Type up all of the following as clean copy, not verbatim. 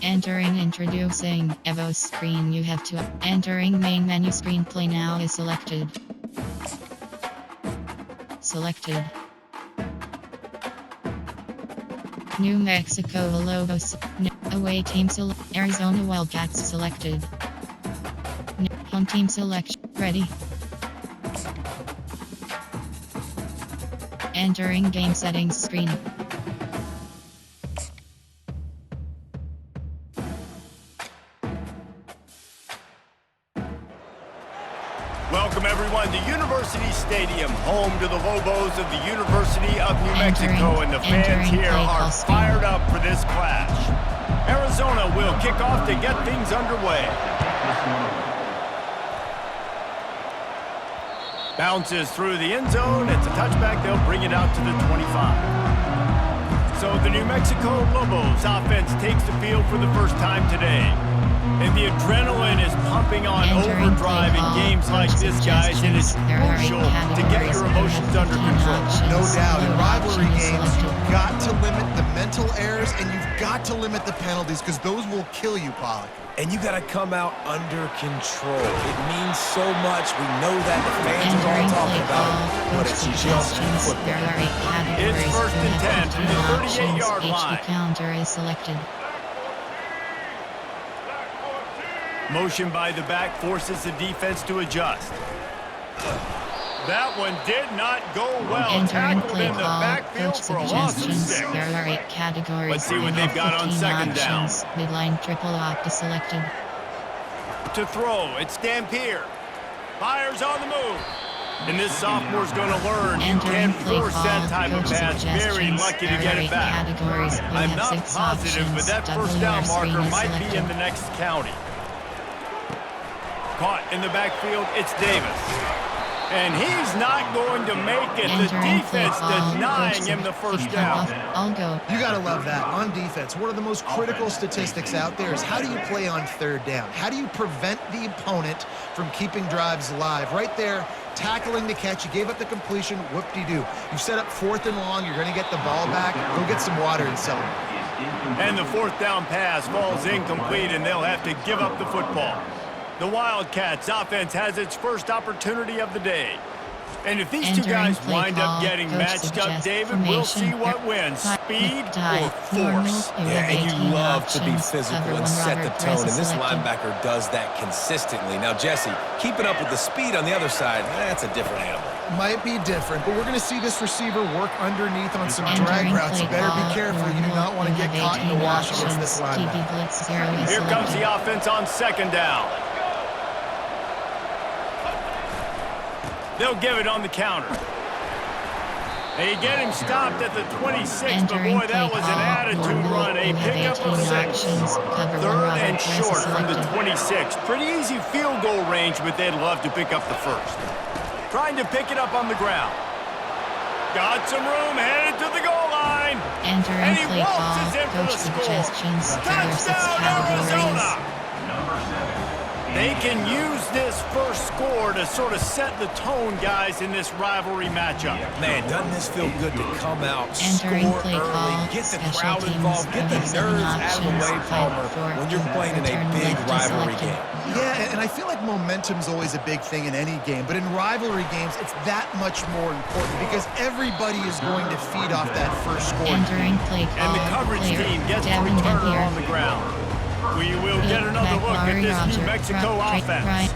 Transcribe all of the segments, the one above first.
Entering introducing Evo screen. You have to entering main menu screen. Play now is selected. Selected. New Mexico Lobos. Away team Arizona Wildcats selected. Home team selection. Ready. Entering game settings screen. Welcome everyone to University Stadium, home to the Lobos of the University of New Mexico, and the fans here are fired up for this clash. Arizona will kick off to get things underway. Bounces through the end zone. It's a touchback. They'll bring it out to the 25. So the New Mexico Lobos offense takes the field for the first time today. And the adrenaline is pumping on overdrive in games like this, guys, and it's crucial to get your emotions under control. No doubt. In rivalry games, you've got to limit the mental errors and you've got to limit the penalties because those will kill you, Pollock. And you got to come out under control. It means so much. We know that the fans are all talking about it, but it's just football. It's 1st and 10 from the 38-yard line. Counter is selected. Motion by the back forces the defense to adjust. That one did not go well. Tackled in the backfield for a loss of 6. There are 8 categories. Let's see what they've got on second down. Midline triple opta selected. To throw, it's Dampier. Fires on the move. And this sophomore's going to learn you can force that type of pass. Very lucky to get it back. I'm not positive, but that first down marker might be in the next county. Caught in the backfield, it's Davis. And he's not going to make it. The defense denying him the first down. I'll go. You got to love that. On defense, one of the most critical statistics out there is how do you play on third down? How do you prevent the opponent from keeping drives alive? Right there, tackling the catch. You gave up the completion. Whoop-de-doo. You set up 4th and long. You're going to get the ball back. Go get some water and sell it. And the 4th down pass falls incomplete, and they'll have to give up the football. The Wildcats offense has its first opportunity of the day. And if these two guys wind up getting matched up, David, we'll see what wins, speed or force. Yeah, and you love to be physical and set the tone, and this linebacker does that consistently. Now, Jesse, keeping up with the speed on the other side, that's a different animal. Might be different, but we're going to see this receiver work underneath on some drag routes. You better be careful. You do not want to get caught in the wash against this linebacker. Here comes the offense on second down. They'll give it on the counter. They get him stopped at the 26, but boy, that was an attitude run. A pickup of 6. 3rd and short from the 26. Pretty easy field goal range, but they'd love to pick up the first. Trying to pick it up on the ground. Got some room, headed to the goal line. And he waltzes in for the score. Touchdown, Arizona! They can use this first score to sort of set the tone, guys, in this rivalry matchup. Man, doesn't this feel good to come out, score early, get the crowd involved, get the nerves out of the way, Palmer, when you're playing in a big rivalry game. Yeah, and I feel like momentum's always a big thing in any game, but in rivalry games, it's that much more important because everybody is going to feed off that first score. And the coverage team gets the returner on the ground. We will get another look at this New Mexico offense.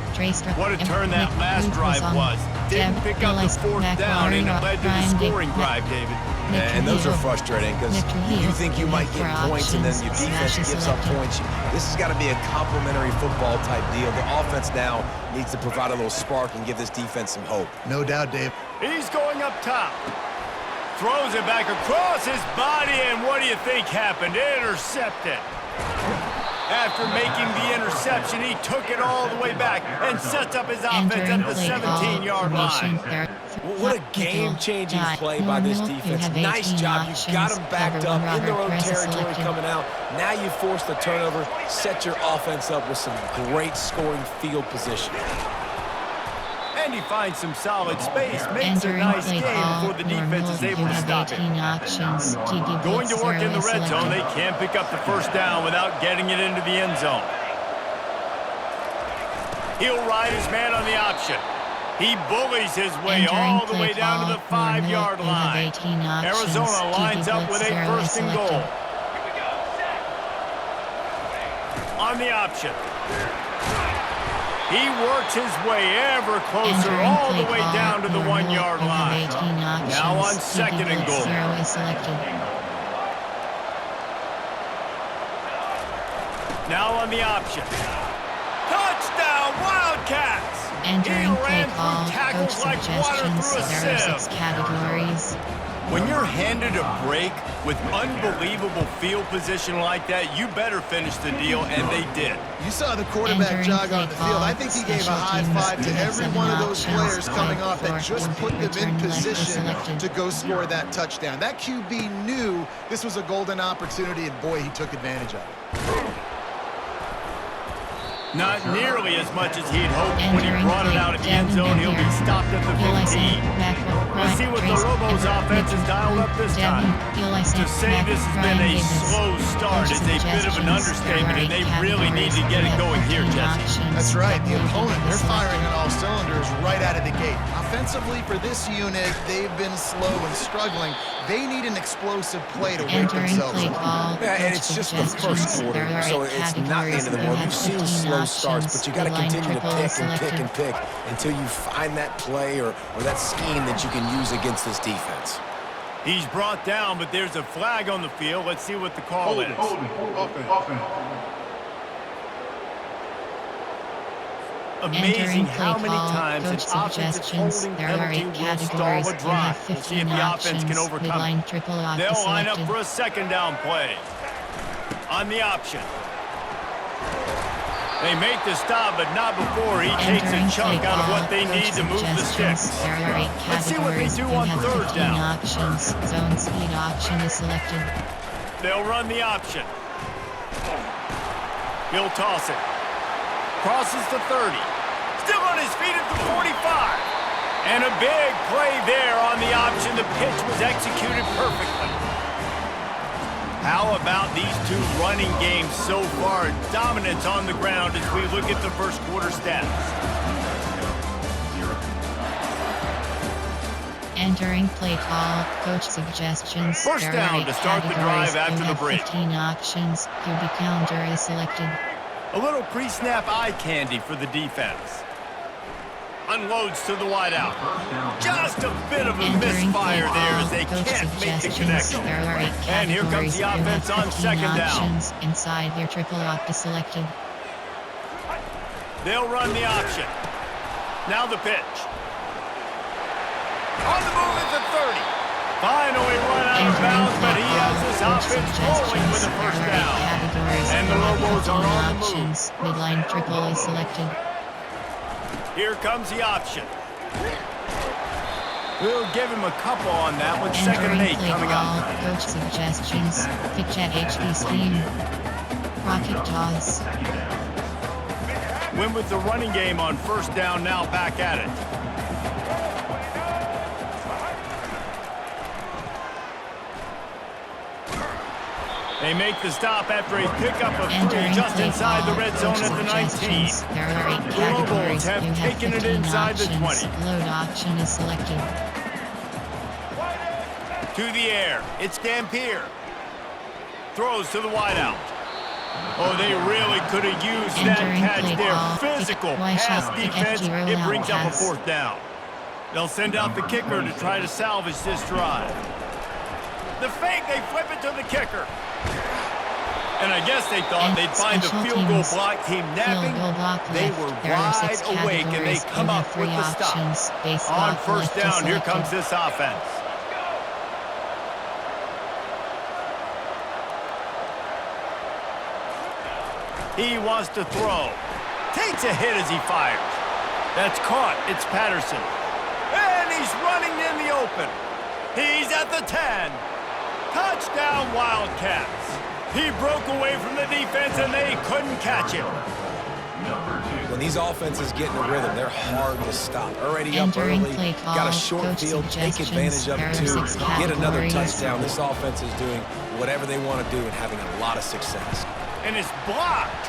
What a turn that last drive was. Didn't pick up the 4th down, and it led to the scoring drive, David. And those are frustrating because you think you might get points and then your defense gives up points. This has got to be a complementary football type deal. The offense now needs to provide a little spark and give this defense some hope. No doubt, Dave. He's going up top. Throws it back across his body, and what do you think happened? Intercepted. After making the interception, he took it all the way back and sets up his offense at the 17-yard line. What a game-changing play by this defense. Nice job. You got them backed up in their own territory coming out. Now you force the turnover, set your offense up with some great scoring field position. And And he finds some solid space, makes a Entering nice play game call, before the defense is able you to have stop 18 him. options. TD Going to blitz work in the zero red is zone. They selected. can't pick up the first down without getting it into the end zone. He'll ride his man on the option. He bullies his way all the way down to the 5-yard line. Arizona lines up with a first and goal. On the option. He works his way ever closer all the way down to the 1-yard line. Now on second and goal. Now on the option. Touchdown, Wildcats! Entering play ran call, through coach tackles like water suggestions, through a there are sieve. 6 categories. When you're handed a break with unbelievable field position like that, you better finish the deal, and they did. You saw the quarterback Entering jog play on the field. I think he gave a high five to every one of those players coming off that just put them in position to go score that touchdown. That QB knew this was a golden opportunity, and boy, he took advantage of it. Not nearly as much as he'd hoped when he brought it out at the end zone. He'll be stopped at the 15. Let's see what the Lobos offense has dialed up this time. To say this has been a slow start is a bit of an understatement, and they really need to get it going here, Jesse. That's right. The opponent, they're firing on all cylinders right out of the gate. Offensively, for this unit, they've been slow and struggling. They need an explosive play to wake themselves up. Yeah, and it's just the first quarter, so it's not the end of the world. You've seen slow starts, but you got to continue to pick and pick and pick until you find that play or that scheme that you can use against this defense. He's brought down, but there's a flag on the field. Let's see what the call is. Amazing how many times an offensive holding penalty will stall a drive. We'll see if the offense can overcome it. They'll line up for a second down play. On the option. They make the stop, but not before he takes a chunk out of what they need to move the sticks. Let's see what they do on third down. Zone speed option is selected. They'll run the option. He'll toss it. Crosses the 30. Still on his feet at the 45. And a big play there on the option. The pitch was executed perfectly. How about these two running games so far? Dominance on the ground as we look at the first quarter stats. Entering play call, coach suggestions. First down to start the drive after the break. 15 options. QB counter is selected. A little pre-snap eye candy for the defense. Unloads to the wideout. Just a bit of a misfire there as they can't make the connection. And here comes the offense on second down. Inside their triple opt is selected. They'll run the option. Now the pitch. On the move at the 30. Finally run out of bounds, but he has this offense rolling with a first down. And the Lobos are on the move. Midline triple is selected. Here comes the option. We'll give him a couple on that with second and 8 coming up. Coach suggestions. Pitch at HD scheme. Rocket toss. Win with the running game on first down, now back at it. They make the stop after a pickup of 3 just inside the red zone at the 19. The Lobos have taken it inside the 20. Load option is selected. To the air, it's Dampier. Throws to the wideout. Oh, they really could have used that catch there. Physical pass defense, it brings up a fourth down. They'll send out the kicker to try to salvage this drive. The fake, they flip it to the kicker. And I guess they thought they'd find the field goal block team napping. They were wide awake, and they come up with the stop. On first down, here comes this offense. He wants to throw. Takes a hit as he fires. That's caught. It's Patterson. And he's running in the open. He's at the 10. Touchdown, Wildcats. He broke away from the defense, and they couldn't catch him. When these offenses get in a rhythm, they're hard to stop. Already up Entering early, play call, got a short coach field, take advantage of it too. suggestions, Get another categories. touchdown. This offense is doing whatever they want to do and having a lot of success. And it's blocked.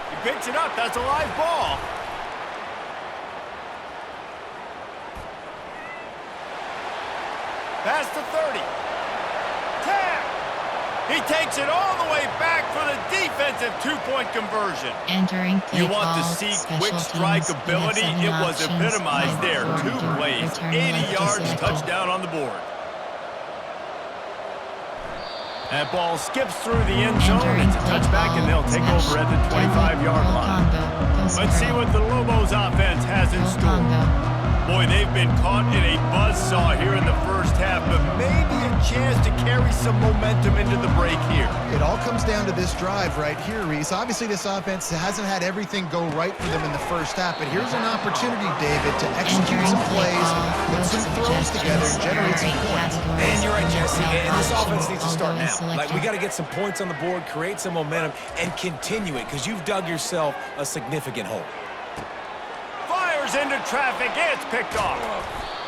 He picks it up. That's a live ball. Past the 30. 10. He takes it all the way back for the defensive two-point conversion. Entering play You want to call, see special quick teams. strike You have ability? 7 It was options. epitomized Five there. forward, 2 plays, return 80 left to yards, selected. touchdown on the board. That ball skips through the end zone. Entering It's a play touchback, call, and they'll take over at the 25-yard Roll line. combo, goes Let's see curl. what the Lobos offense has in Roll store. combo. Boy, they've been caught in a buzzsaw here in the first half, but maybe a chance to carry some momentum into the break here. It all comes down to this drive right here, Reese. Obviously, this offense hasn't had everything go right for them in the first half, but here's an opportunity, David, to execute Entering some play plays, call, put some coach throws together, and suggestions. generate some There are 8 points. categories. And you're right, You have Jesse. 12 And this offense options. needs to All start go now. as Like, we selected. got to get some points on the board, create some momentum, and continue it because you've dug yourself a significant hole. Fires into traffic. It's picked off.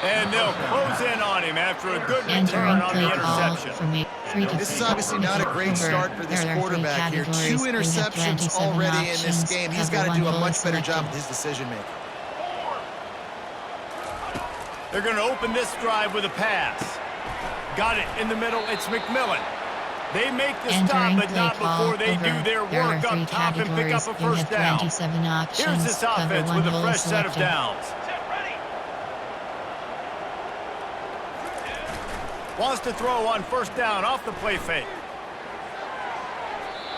And they'll close in on him after a good Entering return on play the call interception. from 3 to This is 3. obviously not a great start for this There are 3 quarterback here. 2 categories. We have interceptions 27 already in this options. game. He's Cover got to do a one much goal better job selected. with his decision-making. They're going to open this drive with a pass. Got it in the middle. It's McMillan. They make the stop, Entering but play not call before they over. do their There are work 3 up top and pick up categories. a You first have down. 27 options. Here's this Cover offense one with a goal fresh set of selected. downs. Wants to throw on first down off the play fake.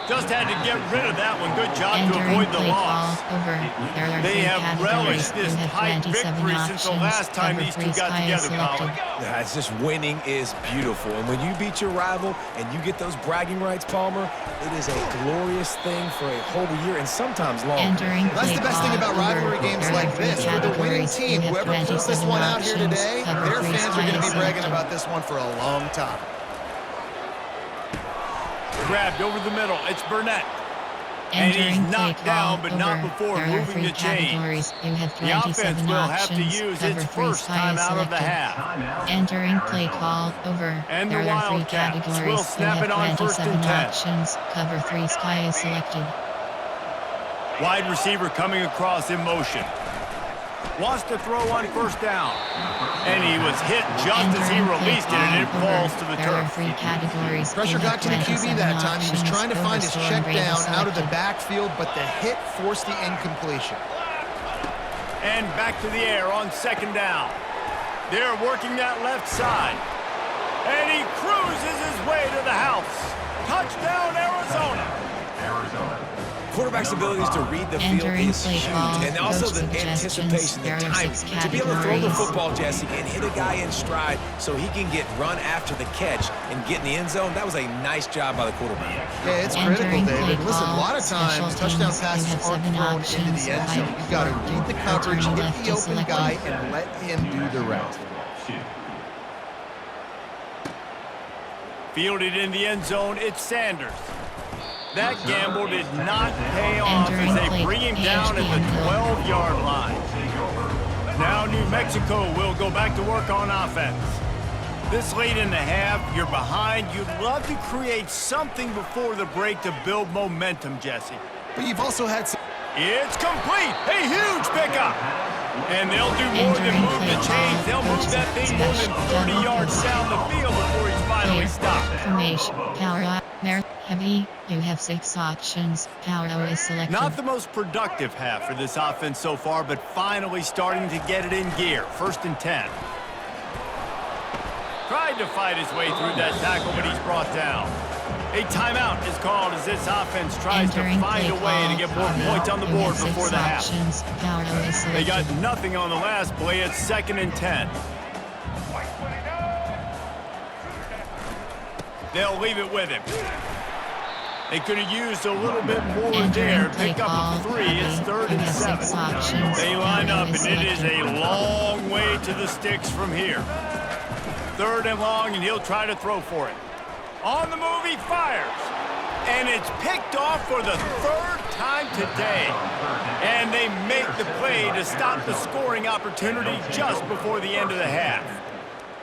Just had to get rid of that one. Good job to Entering avoid the play loss. call over. There are They 3 have categories. relished this You have tight 27 victory options. since the last time Cover these 3 two got sky is together, Colin. selected. Yeah, it's just winning is beautiful. And when you beat your rival and you get those bragging rights, Palmer, it is a glorious thing for a whole year and sometimes longer. Entering That's play the best thing call about rivalry over. games There are like 3 this. For the winning categories. team, You have whoever pulls this 27 one out here options. today, Cover their 3 fans are going to sky be is bragging selected. about this one for a long time. Grabbed over the middle. It's Burnett. And he's Entering play knocked down, call but not over. before There are moving 3 the chains. categories. You have The offense 27 will have to options. use Cover its 3 first sky time is out of the selected. half. Entering play call over. And the There are 3 Wildcats categories. will You snap have it on first and 27 10. options. Cover 3 sky is selected. Wide receiver coming across in motion. Wants to throw on first down. And he was hit just as he Entering play released it, and it call falls over. to the There are turf. 3 categories. Pressure You got have to the QB 27 that time. He was options. trying to find his Overstorm check Raven down out of the selected. backfield, but the hit forced the incompletion. And back to the air on second down. They're working that left side. And he cruises his way to the house. Touchdown, Arizona. Quarterback's abilities to read the field Entering is play huge. call, And also coach the suggestions. anticipation, the There are time 6 to be able to throw the categories. football, Jesse, and hit a guy in stride so he can get run after the catch and get in the end zone. That was a nice job by the quarterback. Yeah, it's critical, Entering David. play Listen, a call, lot of times special touchdown teams. passes You have aren't 7 thrown into options. the end zone. You've got to read the coverage, Return hit left the is open selected. guy, and let him do the rest. Fielded in the end zone, it's Sanders. That gamble did not pay off as Entering they play bring him down at the 12-yard line. Now New Mexico will go back to work on offense. This late in the half, you're behind. You'd love to create something before the break to build momentum, Jesse. But you've also had some... It's complete. A huge pickup. And they'll do more than move the chains. They'll move that thing more than 30 yards down the field before he's finally stopped. Formation. Power up. There. Heavy. You have 6 options. Power O is selected. Not the most productive half for this offense so far, but finally starting to get it in gear. First and 10. Tried to fight his way through that tackle, but he's brought down. A timeout is called as this offense tries Entering to find play a way to call. get more points on the You board have 6 before the half. options. Power O is They selected. got nothing on the last play. It's second and 10. They'll leave it with him. They could have used a little bit more there. Entering play Pick up call. a 3. It's third You and have 6 7. options. They line Power O up, and is it is a selected. long way to the sticks from here. Third and long, and he'll try to throw for it. On the move, he fires. And it's picked off for the third time today. And they make the play to stop the scoring opportunity just before the end of the half.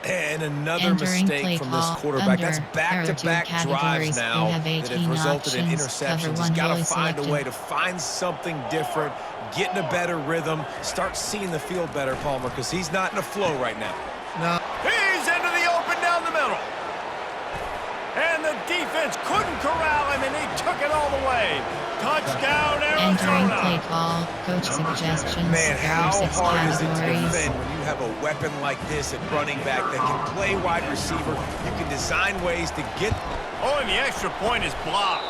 And another Entering mistake from this quarterback. That's back-to-back drives now that have resulted in interceptions. He's got to find a way to find something different, get in a better rhythm, start seeing the field better, Palmer, because he's not in a flow right now. No. He's into the open down the middle. And the defense couldn't corral him, and he took it all the way. Touchdown, Entering Arizona. play call, coach suggestions. Man, how hard is it to categories. defend when you have a weapon like this at running back that can play wide receiver? You can design ways to get... Oh, and the extra point is blocked.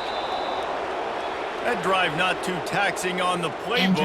That drive not too taxing on the playbook.